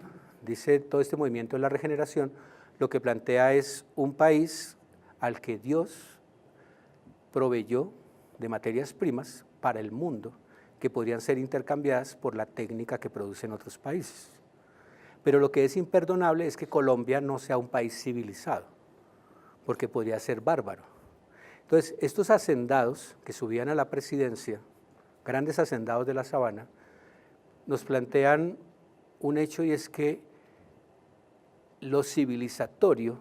S1: dice todo este movimiento de la regeneración, lo que plantea es un país al que Dios proveyó de materias primas para el mundo que podrían ser intercambiadas por la técnica que producen otros países. Pero lo que es imperdonable es que Colombia no sea un país civilizado, porque podría ser bárbaro. Entonces, estos hacendados que subían a la presidencia, grandes hacendados de la sabana, nos plantean un hecho, y es que lo civilizatorio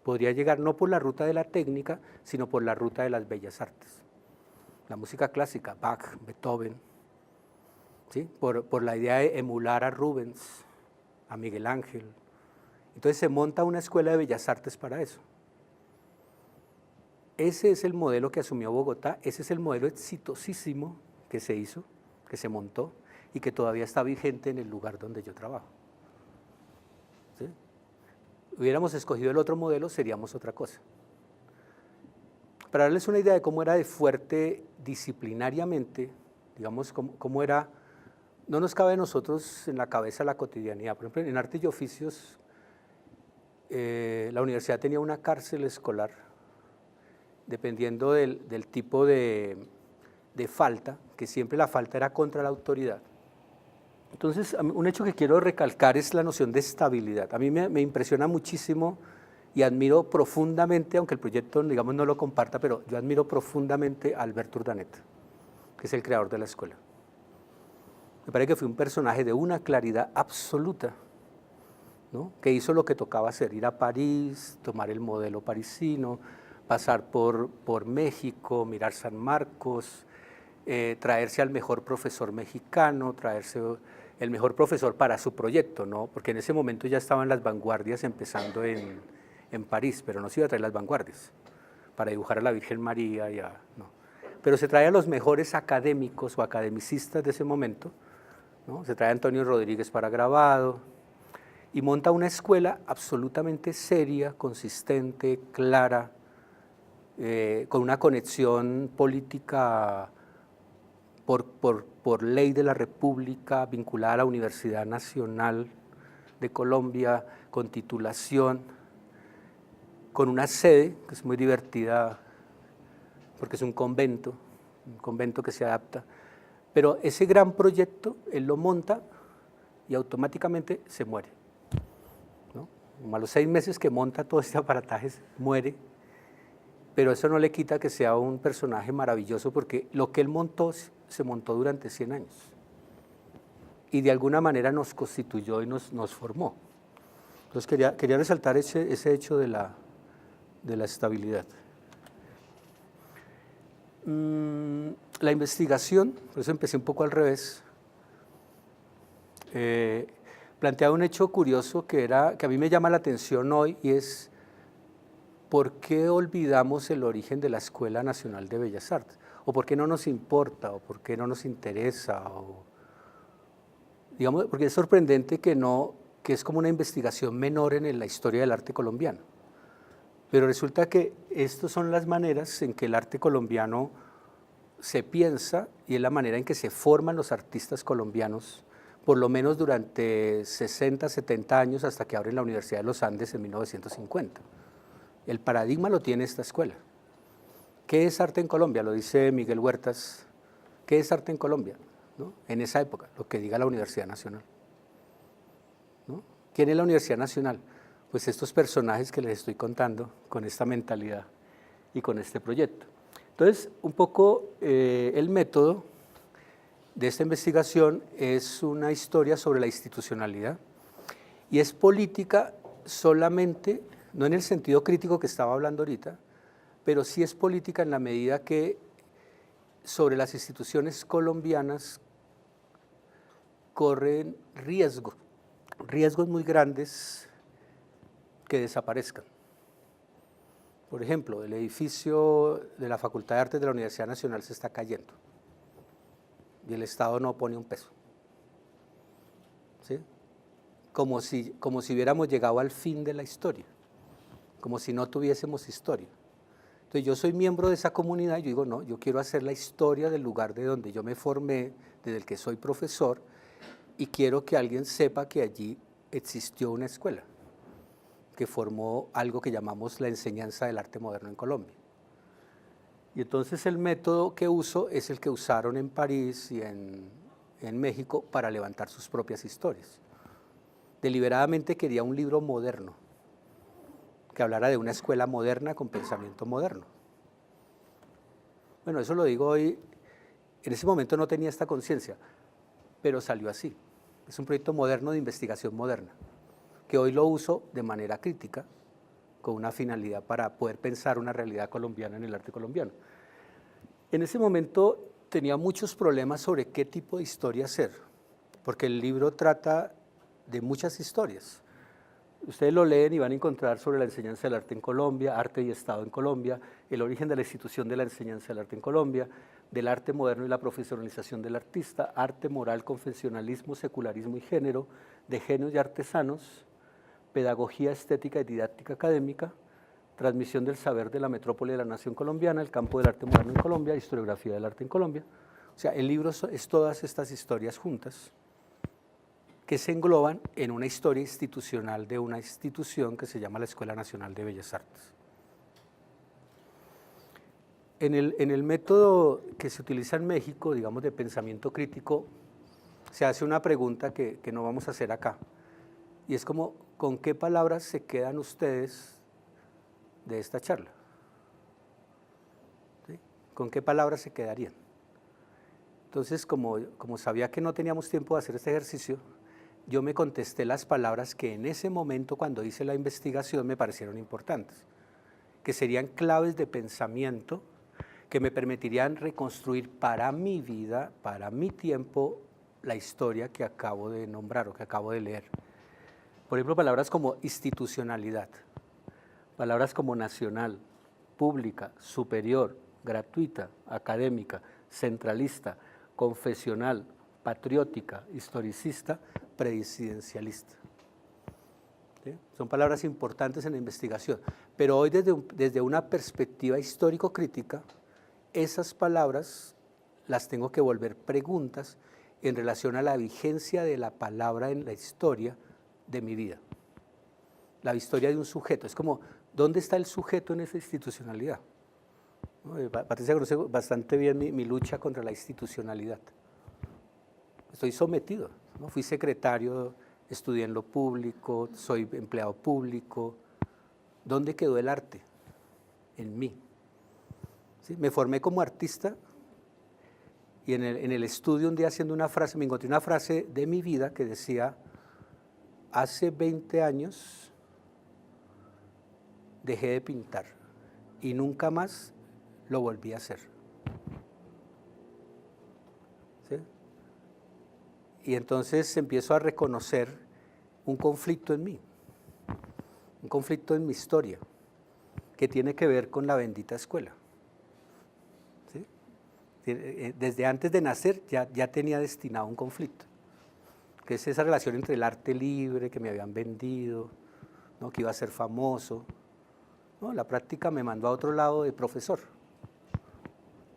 S1: podría llegar no por la ruta de la técnica, sino por la ruta de las bellas artes. La música clásica, Bach, Beethoven, ¿sí? por la idea de emular a Rubens, a Miguel Ángel. Entonces se monta una escuela de bellas artes para eso. Ese es el modelo que asumió Bogotá, ese es el modelo exitosísimo que se hizo, que se montó y que todavía está vigente en el lugar donde yo trabajo. ¿Sí? Hubiéramos escogido el otro modelo, seríamos otra cosa. Para darles una idea de cómo era de fuerte disciplinariamente, digamos, cómo era, no nos cabe a nosotros en la cabeza la cotidianidad. Por ejemplo, en Artes y Oficios, la universidad tenía una cárcel escolar, dependiendo del tipo de falta, que siempre la falta era contra la autoridad. Entonces, un hecho que quiero recalcar es la noción de estabilidad. A mí me impresiona muchísimo y admiro profundamente, aunque el proyecto, digamos, no lo comparta, pero yo admiro profundamente a Alberto Urdaneta, que es el creador de la escuela. Me parece que fue un personaje de una claridad absoluta, ¿no? Que hizo lo que tocaba hacer, ir a París, tomar el modelo parisino, pasar por México, mirar San Marcos, traerse al mejor profesor mexicano, traerse el mejor profesor para su proyecto, ¿no? Porque en ese momento ya estaban las vanguardias empezando en París, pero no se iba a traer las vanguardias para dibujar a la Virgen María, no. Pero se trae a los mejores académicos o academicistas de ese momento, ¿no? Se trae a Antonio Rodríguez para grabado y monta una escuela absolutamente seria, consistente, clara, con una conexión política por ley de la República, vinculada a la Universidad Nacional de Colombia, con titulación, con una sede que es muy divertida porque es un convento que se adapta, pero ese gran proyecto él lo monta y automáticamente se muere, ¿no? Como a los 6 meses que monta todo este aparataje muere, pero eso no le quita que sea un personaje maravilloso, porque lo que él montó se montó durante 100 años y de alguna manera nos constituyó y nos formó. Entonces quería resaltar ese hecho de la estabilidad. La investigación, por eso empecé un poco al revés, planteaba un hecho curioso que a mí me llama la atención hoy, y es ¿por qué olvidamos el origen de la Escuela Nacional de Bellas Artes? ¿O por qué no nos importa? ¿O por qué no nos interesa? Digamos, porque es sorprendente que es como una investigación menor en la historia del arte colombiano. Pero resulta que estas son las maneras en que el arte colombiano se piensa, y es la manera en que se forman los artistas colombianos, por lo menos durante 60, 70 años, hasta que abren la Universidad de los Andes en 1950. El paradigma lo tiene esta escuela. ¿Qué es arte en Colombia? Lo dice Miguel Huertas. ¿Qué es arte en Colombia? ¿No? En esa época, lo que diga la Universidad Nacional, ¿no? ¿Quién es la Universidad Nacional? Pues estos personajes que les estoy contando, con esta mentalidad y con este proyecto. Entonces, un poco el método de esta investigación es una historia sobre la institucionalidad, y es política solamente, no en el sentido crítico que estaba hablando ahorita, pero sí es política en la medida que sobre las instituciones colombianas corren riesgos muy grandes que desaparezcan. Por ejemplo, el edificio de la Facultad de Artes de la Universidad Nacional se está cayendo y el Estado no pone un peso, ¿sí? como si hubiéramos llegado al fin de la historia, como si no tuviésemos historia. Entonces yo soy miembro de esa comunidad y yo digo, no, yo quiero hacer la historia del lugar de donde yo me formé, desde el que soy profesor, y quiero que alguien sepa que allí existió una escuela que formó algo que llamamos la enseñanza del arte moderno en Colombia. Y entonces el método que uso es el que usaron en París y en México para levantar sus propias historias. Deliberadamente quería un libro moderno, que hablara de una escuela moderna con pensamiento moderno. Bueno, eso lo digo hoy, en ese momento no tenía esta conciencia, pero salió así. Es un proyecto moderno de investigación moderna, que hoy lo uso de manera crítica, con una finalidad para poder pensar una realidad colombiana en el arte colombiano. En ese momento tenía muchos problemas sobre qué tipo de historia hacer, porque el libro trata de muchas historias. Ustedes lo leen y van a encontrar sobre la enseñanza del arte en Colombia, arte y Estado en Colombia, el origen de la institución de la enseñanza del arte en Colombia, del arte moderno y la profesionalización del artista, arte, moral, confesionalismo, secularismo y género, de genios y artesanos, pedagogía, estética y didáctica académica, transmisión del saber de la metrópoli de la nación colombiana, el campo del arte moderno en Colombia, historiografía del arte en Colombia. O sea, el libro es todas estas historias juntas, que se engloban en una historia institucional de una institución que se llama la Escuela Nacional de Bellas Artes. En el método que se utiliza en México, digamos de pensamiento crítico, se hace una pregunta que no vamos a hacer acá, y es como, ¿con qué palabras se quedan ustedes de esta charla? ¿Sí? ¿Con qué palabras se quedarían? Entonces, como sabía que no teníamos tiempo de hacer este ejercicio, yo me contesté las palabras que en ese momento, cuando hice la investigación, me parecieron importantes, que serían claves de pensamiento que me permitirían reconstruir para mi vida, para mi tiempo, la historia que acabo de nombrar o que acabo de leer. Por ejemplo, palabras como institucionalidad, palabras como nacional, pública, superior, gratuita, académica, centralista, confesional, patriótica, historicista, presidencialista. ¿Sí? Son palabras importantes en la investigación, pero hoy desde una perspectiva histórico-crítica, esas palabras las tengo que volver preguntas en relación a la vigencia de la palabra en la historia de mi vida. La historia de un sujeto, es como, ¿dónde está el sujeto en esa institucionalidad? ¿No? Patricia conoce bastante bien mi lucha contra la institucionalidad. Estoy sometido, ¿no? Fui secretario, estudié en lo público, soy empleado público. ¿Dónde quedó el arte? En mí. ¿Sí? Me formé como artista y en el estudio un día haciendo una frase, me encontré una frase de mi vida que decía, hace 20 años dejé de pintar y nunca más lo volví a hacer. ¿Sí? Y entonces empiezo a reconocer un conflicto en mí, un conflicto en mi historia, que tiene que ver con la bendita escuela. ¿Sí? Desde antes de nacer ya tenía destinado un conflicto, que es esa relación entre el arte libre que me habían vendido, ¿no? Que iba a ser famoso. ¿No? La práctica me mandó a otro lado de profesor.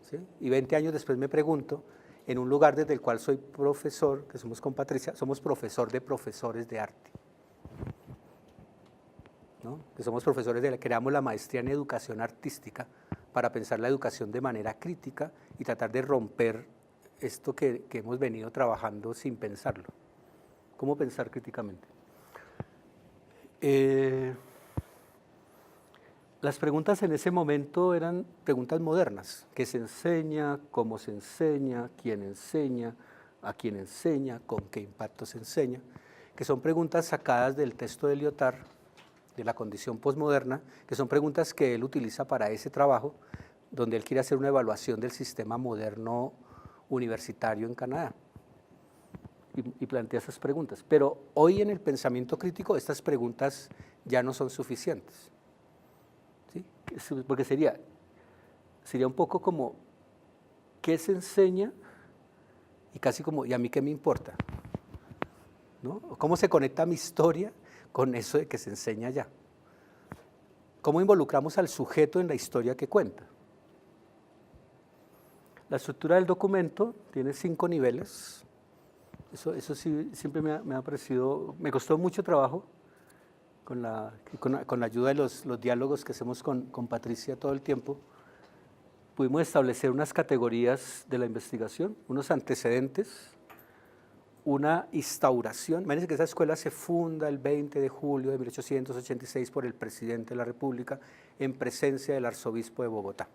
S1: ¿Sí? Y 20 años después me pregunto, en un lugar desde el cual soy profesor, que somos con Patricia, somos profesor de profesores de arte. ¿No? Que somos profesores creamos la maestría en educación artística para pensar la educación de manera crítica y tratar de romper esto que hemos venido trabajando sin pensarlo. ¿Cómo pensar críticamente? Las preguntas en ese momento eran preguntas modernas. ¿Qué se enseña? ¿Cómo se enseña? ¿Quién enseña? ¿A quién enseña? ¿Con qué impacto se enseña? Que son preguntas sacadas del texto de Lyotard, de la condición posmoderna, que son preguntas que él utiliza para ese trabajo, donde él quiere hacer una evaluación del sistema moderno universitario en Canadá. Y plantea esas preguntas. Pero hoy en el pensamiento crítico estas preguntas ya no son suficientes. ¿Sí? Porque sería un poco como, ¿qué se enseña? Y casi como, ¿y a mí qué me importa? ¿no? ¿Cómo se conecta mi historia con eso de que se enseña allá? ¿Cómo involucramos al sujeto en la historia que cuenta? La estructura del documento tiene 5 niveles. Eso sí, siempre me ha parecido, me costó mucho trabajo con la ayuda de los diálogos que hacemos con Patricia todo el tiempo. Pudimos establecer unas categorías de la investigación, unos antecedentes, una instauración. Imagínense que esa escuela se funda el 20 de julio de 1886 por el presidente de la República en presencia del arzobispo de Bogotá.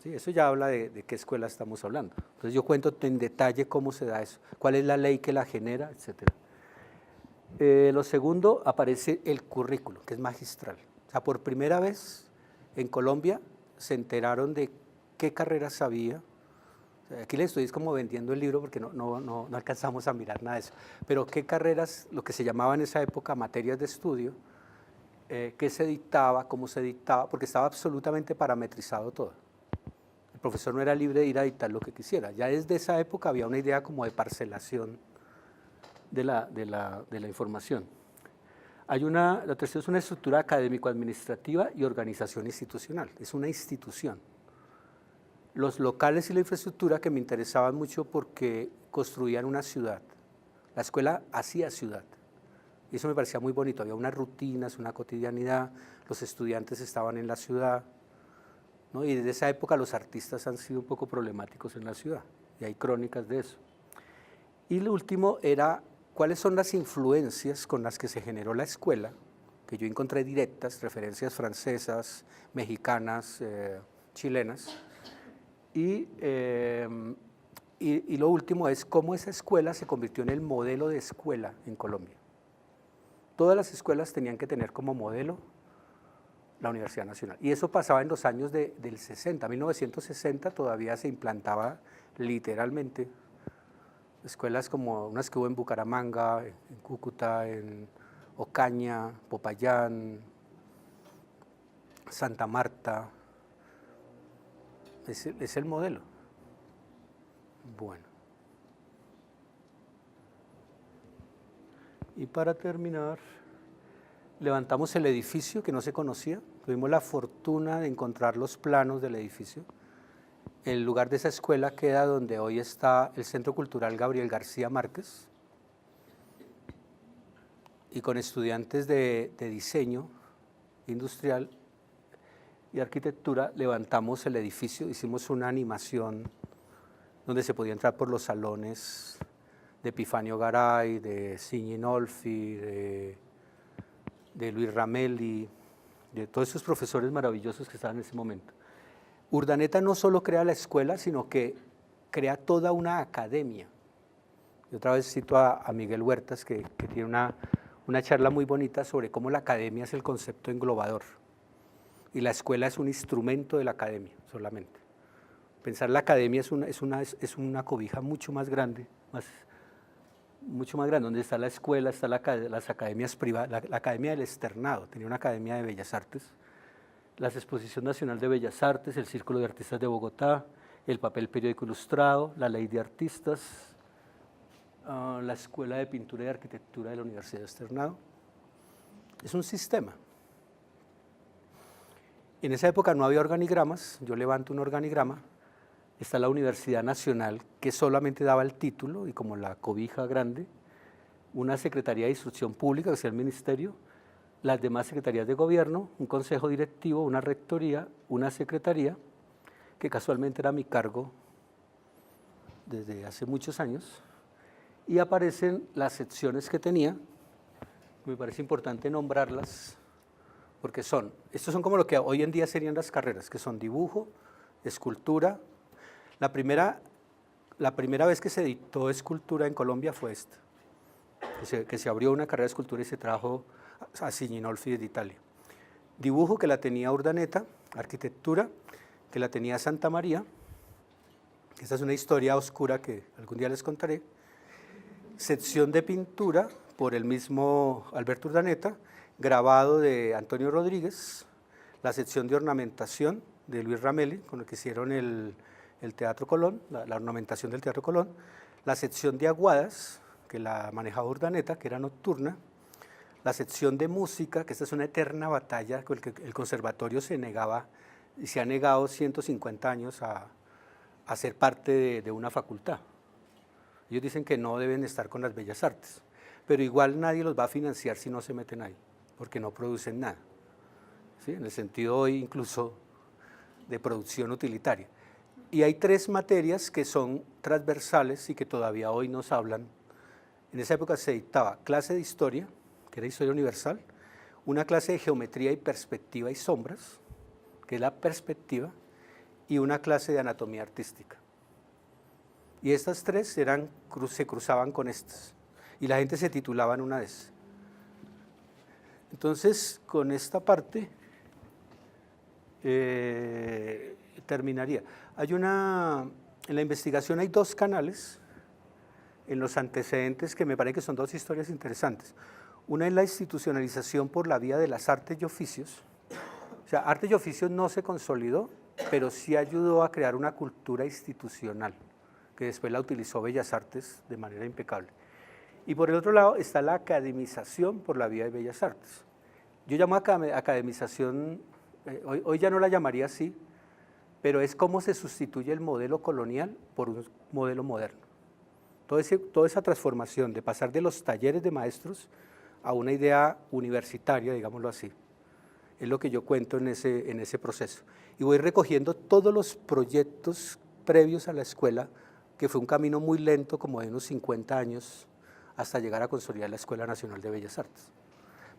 S1: Sí, eso ya habla de qué escuela estamos hablando. Entonces yo cuento en detalle cómo se da eso, cuál es la ley que la genera, etc. Lo segundo, aparece el currículo, que es magistral. O sea, por primera vez en Colombia se enteraron de qué carreras había. O sea, aquí les estoy como vendiendo el libro porque no alcanzamos a mirar nada de eso. Pero qué carreras, lo que se llamaba en esa época materias de estudio, qué se dictaba, cómo se dictaba, porque estaba absolutamente parametrizado todo. El profesor no era libre de ir a dictar lo que quisiera. Ya desde esa época había una idea como de parcelación de la información. La tercera es una estructura académico-administrativa y organización institucional. Es una institución. Los locales y la infraestructura que me interesaban mucho porque construían una ciudad. La escuela hacía ciudad. Y eso me parecía muy bonito. Había unas rutinas, una cotidianidad, los estudiantes estaban en la ciudad, ¿no? Y desde esa época los artistas han sido un poco problemáticos en la ciudad. Y hay crónicas de eso. Y lo último era cuáles son las influencias con las que se generó la escuela, que yo encontré directas, referencias francesas, mexicanas, chilenas, y lo último es cómo esa escuela se convirtió en el modelo de escuela en Colombia. Todas las escuelas tenían que tener como modelo la Universidad Nacional, y eso pasaba en los años del 60, 1960 todavía se implantaba literalmente. Escuelas como unas que hubo en Bucaramanga, en Cúcuta, en Ocaña, Popayán, Santa Marta. Es el modelo. Bueno. Y para terminar, levantamos el edificio que no se conocía. Tuvimos la fortuna de encontrar los planos del edificio. El lugar de esa escuela queda donde hoy está el Centro Cultural Gabriel García Márquez, y con estudiantes de diseño industrial y arquitectura levantamos el edificio, hicimos una animación donde se podía entrar por los salones de Epifanio Garay, de Signor-Nolfi, de Luis Ramelli, de todos esos profesores maravillosos que estaban en ese momento. Urdaneta no solo crea la escuela, sino que crea toda una academia. Y otra vez cito a Miguel Huertas, que tiene una charla muy bonita sobre cómo la academia es el concepto englobador y la escuela es un instrumento de la academia solamente. Pensar la academia es una cobija mucho más grande, donde está la escuela, están las academias privadas, la Academia del Externado, tenía una academia de Bellas Artes, la Exposición Nacional de Bellas Artes, el Círculo de Artistas de Bogotá, el Papel Periódico Ilustrado, la Ley de Artistas, la Escuela de Pintura y Arquitectura de la Universidad de Externado. Es un sistema. En esa época no había organigramas, yo levanto un organigrama, está la Universidad Nacional, que solamente daba el título y como la cobija grande, una Secretaría de Instrucción Pública, que es el Ministerio, las demás secretarías de gobierno, un consejo directivo, una rectoría, una secretaría, que casualmente era mi cargo desde hace muchos años, y aparecen las secciones que tenía. Me parece importante nombrarlas, porque estos son como lo que hoy en día serían las carreras, que son dibujo, escultura. La primera vez que se dictó escultura en Colombia fue esta, que se abrió una carrera de escultura y se trajo a Signor-Nolfi de Italia. Dibujo, que la tenía Urdaneta, arquitectura, que la tenía Santa María. Esta es una historia oscura que algún día les contaré. Sección de pintura por el mismo Alberto Urdaneta, grabado de Antonio Rodríguez, la sección de ornamentación de Luis Ramelli, con el que hicieron el Teatro Colón, la ornamentación del Teatro Colón, la sección de aguadas, que la manejaba Urdaneta, que era nocturna, la sección de música, que esta es una eterna batalla con que el conservatorio se negaba y se ha negado 150 años a ser parte de una facultad. Ellos dicen que no deben estar con las bellas artes, pero igual nadie los va a financiar si no se meten ahí, porque no producen nada, ¿sí? En el sentido hoy incluso de producción utilitaria. Y hay 3 materias que son transversales y que todavía hoy nos hablan. En esa época se dictaba clase de historia, que era historia universal, una clase de geometría y perspectiva y sombras, que es la perspectiva, y una clase de anatomía artística. Y estas 3 se cruzaban con estas, y la gente se titulaba en una de esas. Entonces, con esta parte terminaría. En la investigación hay 2 canales en los antecedentes que me parece que son 2 historias interesantes. Una es la institucionalización por la vía de las artes y oficios. O sea, artes y oficios no se consolidó, pero sí ayudó a crear una cultura institucional, que después la utilizó Bellas Artes de manera impecable. Y por el otro lado está la academización por la vía de Bellas Artes. Yo llamo academización, hoy ya no la llamaría así, pero es cómo se sustituye el modelo colonial por un modelo moderno. Toda esa transformación de pasar de los talleres de maestros a una idea universitaria, digámoslo así, es lo que yo cuento en ese proceso. Y voy recogiendo todos los proyectos previos a la escuela, que fue un camino muy lento, como de unos 50 años, hasta llegar a consolidar la Escuela Nacional de Bellas Artes.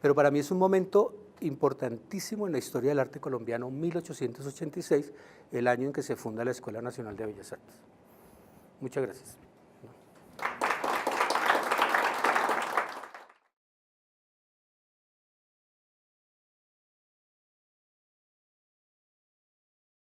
S1: Pero para mí es un momento importantísimo en la historia del arte colombiano, 1886, el año en que se funda la Escuela Nacional de Bellas Artes. Muchas gracias.